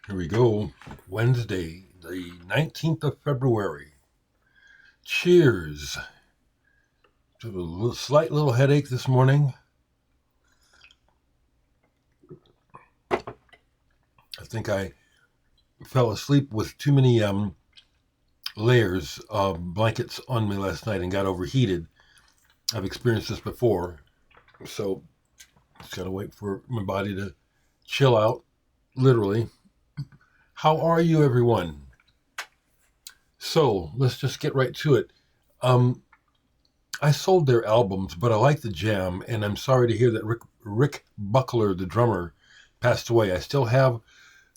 Here we go. Wednesday, the 19th of February. Cheers. Have a slight little headache this morning. I think I fell asleep with too many layers of blankets on me last night and got overheated. I've experienced this before, so just gotta wait for my body to chill out, literally. How are you, everyone? So let's just get right to it. I sold their albums, but I like the jam, and I'm sorry to hear that Rick Buckler, the drummer, passed away. I still have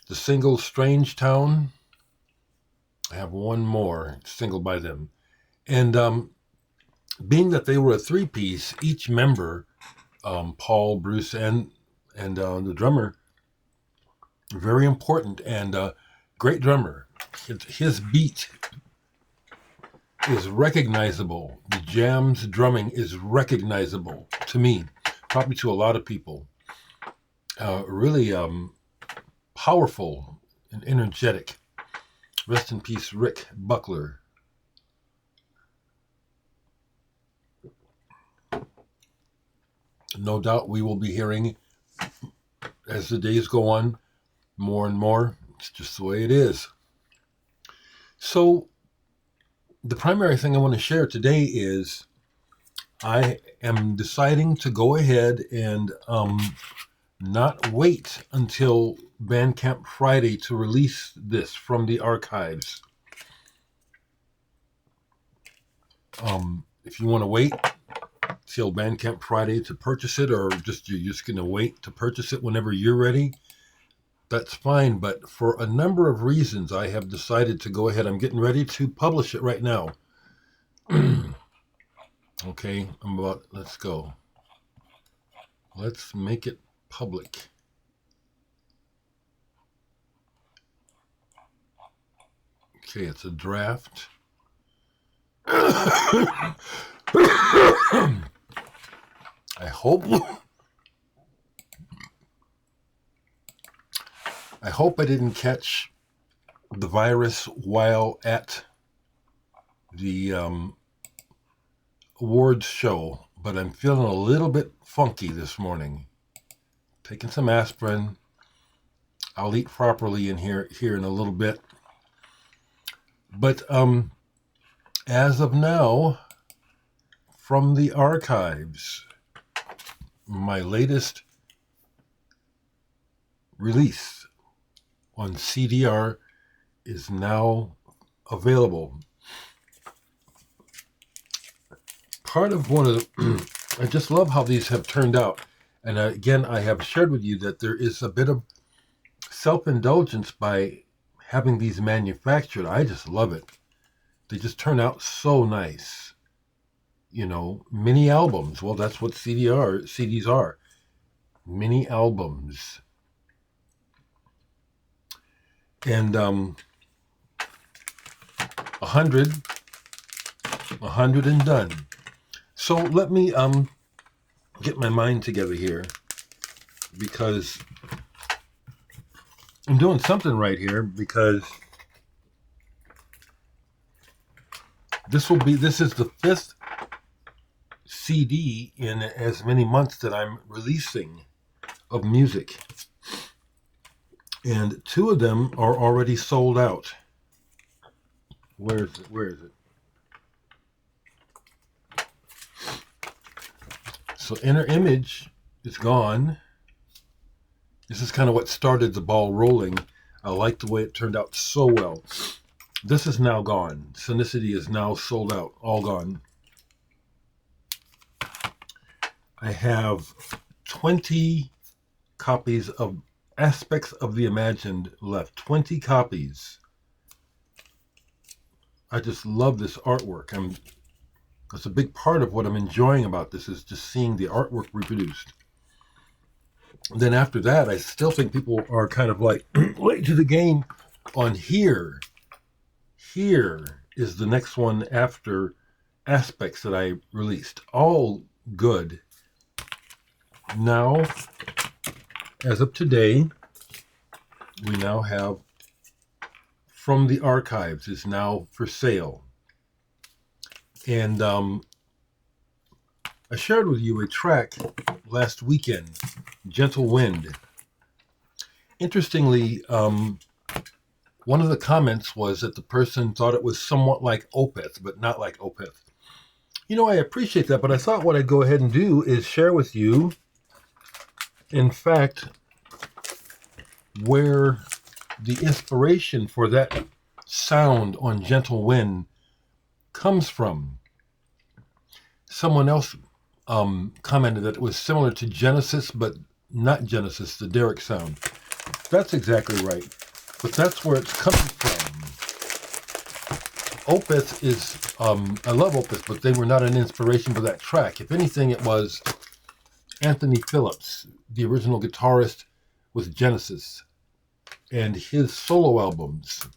the single Strange Town. I have one more single by them. And being that they were a three-piece, each member, Paul, Bruce, and the drummer, very important and great drummer. His beat is recognizable. The jam's drumming is recognizable to me, probably to a lot of people. Really powerful and energetic. Rest in peace, Rick Buckler. No doubt we will be hearing, as the days go on, more and more. It's just the way it is. So, the primary thing I want to share today is I am deciding to go ahead and not wait until Bandcamp Friday to release this from the archives. If you want to wait till Bandcamp Friday to purchase it, or you're just going to wait to purchase it whenever you're ready, that's fine. But for a number of reasons, I have decided to go ahead. I'm getting ready to publish it right now. Okay, let's go. Let's make it public. Okay, it's a draft. I hope I didn't catch the virus while at the awards show, but I'm feeling a little bit funky this morning. Taking some aspirin. I'll eat properly in here in a little bit. But as of now, from the archives, my latest release on CDR is now available. Part of one of the, I just love how these have turned out. And again, I have shared with you that there is a bit of self-indulgence by having these manufactured. I just love it. They just turn out so nice. You know, mini albums. Well, that's what CDs are. Mini albums. And 100 and done. So let me get my mind together here, because I'm doing something right here, because this is the 5th CD in as many months that I'm releasing of music. And 2 of them are already sold out. Where is it? So Inner Image is gone. This is kind of what started the ball rolling. I like the way it turned out so well. This is now gone. Sonicity is now sold out, all gone. I have 20 copies of Aspects of the Imagined left. 20 copies. I just love this artwork. That's a big part of what I'm enjoying about this, is just seeing the artwork reproduced. Then after that, I still think people are kind of like late to the game on Here. Here is the next one after Aspects that I released. All good. Now, as of today, we now have From the Archives is now for sale. And I shared with you a track last weekend, Gentle Wind. Interestingly, one of the comments was that the person thought it was somewhat like Opeth, but not like Opeth. You know, I appreciate that, but I thought what I'd go ahead and do is share with you, in fact, where the inspiration for that sound on Gentle Wind comes from. Someone else commented that it was similar to Genesis, but not Genesis, the Dereck sound. That's exactly right. But that's where it's coming from. Opeth is, I love Opeth, but they were not an inspiration for that track. If anything, it was Anthony Phillips, the original guitarist with Genesis, and his solo albums.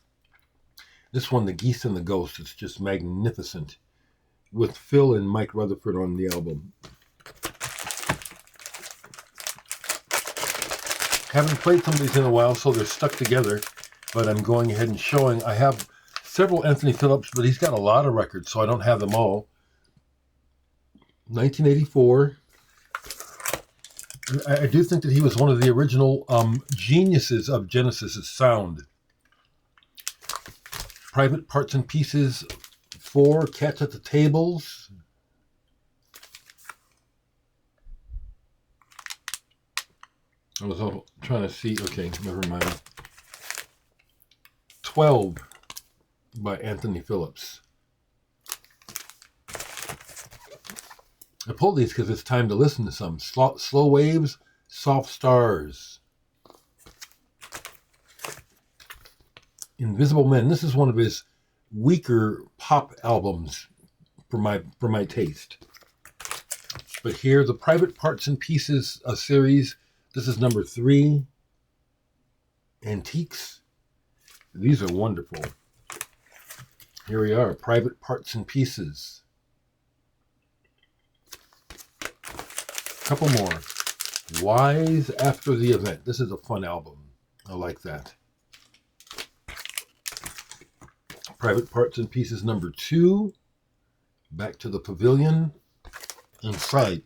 This one, The Geese and the Ghost, is just magnificent, with Phil and Mike Rutherford on the album. Haven't played some of these in a while, so they're stuck together, but I'm going ahead and showing. I have several Anthony Phillips, but he's got a lot of records, so I don't have them all. 1984. I do think that he was one of the original geniuses of Genesis's sound. Private Parts and Pieces 4, Cats at the Tables. I was trying to see. Okay, never mind. 12 by Anthony Phillips. I pulled these because it's time to listen to some. Slow Waves, Soft Stars. Invisible Men. This is one of his weaker pop albums for my taste. But here, the Private Parts and Pieces series. This is number 3. Antiques. These are wonderful. Here we are, Private Parts and Pieces. Couple more. Wise After the Event. This is a fun album. I like that. Private Parts and Pieces number 2. Back to the Pavilion. And Sides.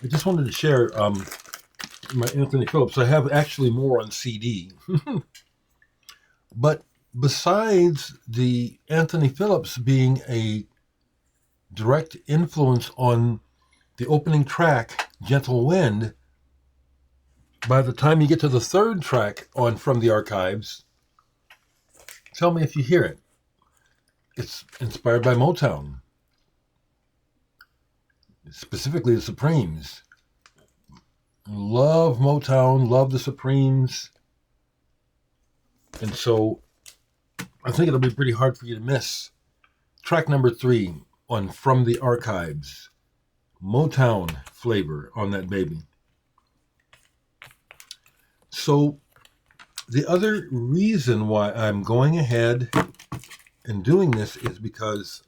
I just wanted to share my Anthony Phillips. I have actually more on CD. But besides the Anthony Phillips being a direct influence on the opening track, Gentle Wind, by the time you get to the third track on From the Archives, tell me if you hear it. It's inspired by Motown. Specifically the Supremes. Love Motown, love the Supremes. And so I think it'll be pretty hard for you to miss. Track number 3 on From the Archives. Motown flavor on that baby. So the other reason why I'm going ahead and doing this is because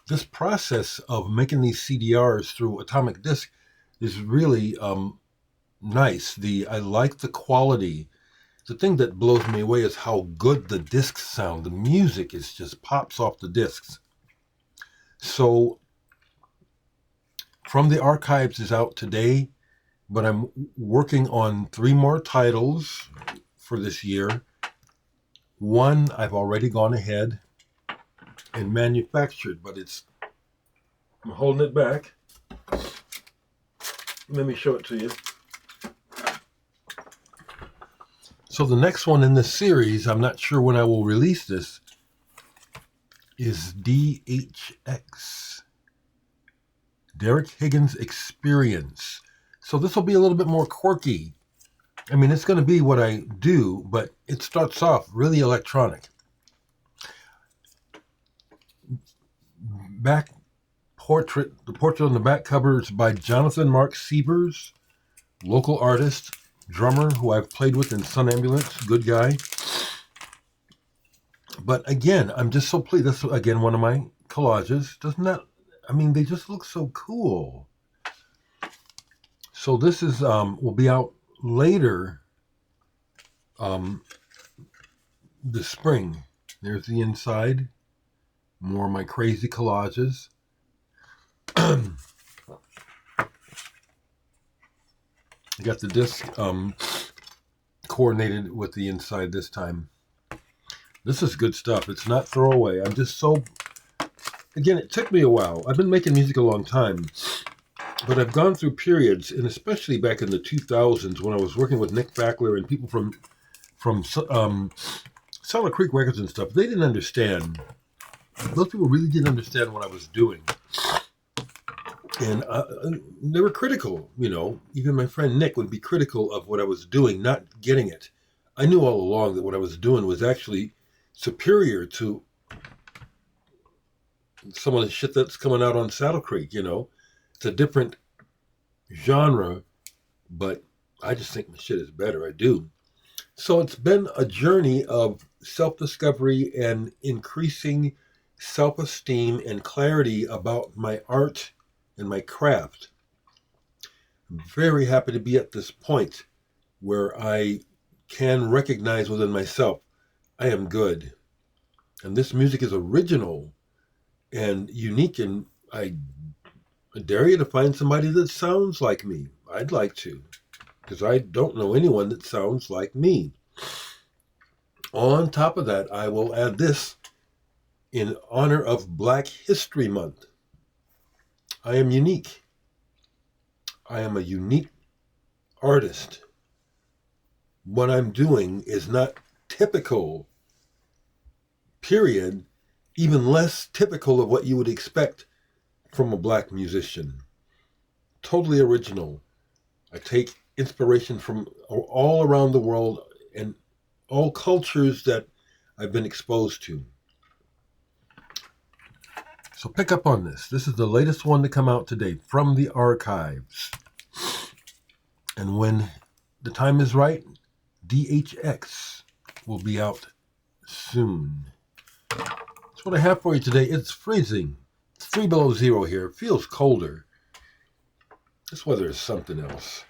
this process of making these CDRs through Atomic Disc is really nice. I like the quality. The thing that blows me away is how good the discs sound. The music is just pops off the discs. So From the Archives is out today, but I'm working on 3 more titles for this year. One I've already gone ahead and manufactured, but I'm holding it back. Let me show it to you. So the next one in this series, I'm not sure when I will release this, is DHX. Dereck Higgins Experience. So this will be a little bit more quirky. I mean, it's going to be what I do, but it starts off really electronic. The portrait on the back cover is by Jonathan Mark Sievers, local artist, drummer who I've played with in Sun Ambulance, good guy. But again, I'm just so pleased. This is, again, one of my collages. Doesn't that, I mean, they just look so cool. So this is will be out later this spring. There's the inside. More of my crazy collages. I got the disc coordinated with the inside this time. This is good stuff. It's not throwaway. I'm just so... Again, it took me a while. I've been making music a long time, but I've gone through periods, and especially back in the 2000s when I was working with Nick Fackler and people from Solid Creek Records and stuff. They didn't understand. Those people really didn't understand what I was doing. And they were critical, you know. Even my friend Nick would be critical of what I was doing, not getting it. I knew all along that what I was doing was actually superior to some of the shit that's coming out on Saddle Creek, you know. It's a different genre, but I just think my shit is better. I do. So it's been a journey of self-discovery and increasing self-esteem and clarity about my art and my craft. I'm very happy to be at this point where I can recognize within myself, I am good. And this music is original and unique, and I dare you to find somebody that sounds like me. I'd like to, because I don't know anyone that sounds like me. On top of that, I will add this in honor of Black History Month. I am unique. I am a unique artist. What I'm doing is not typical, period, even less typical of what you would expect from a black musician. Totally original. I take inspiration from all around the world and all cultures that I've been exposed to. So pick up on this. This is the latest one to come out today from the archives. And when the time is right, DHX will be out soon. That's what I have for you today. It's freezing. It's 3 below zero here. It feels colder. This weather is something else.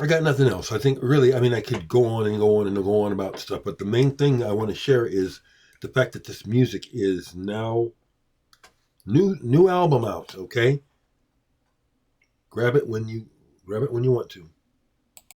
I got nothing else. I think really, I could go on and go on and go on about stuff, but the main thing I want to share is the fact that this music is now new album out, okay? Grab it when you want to.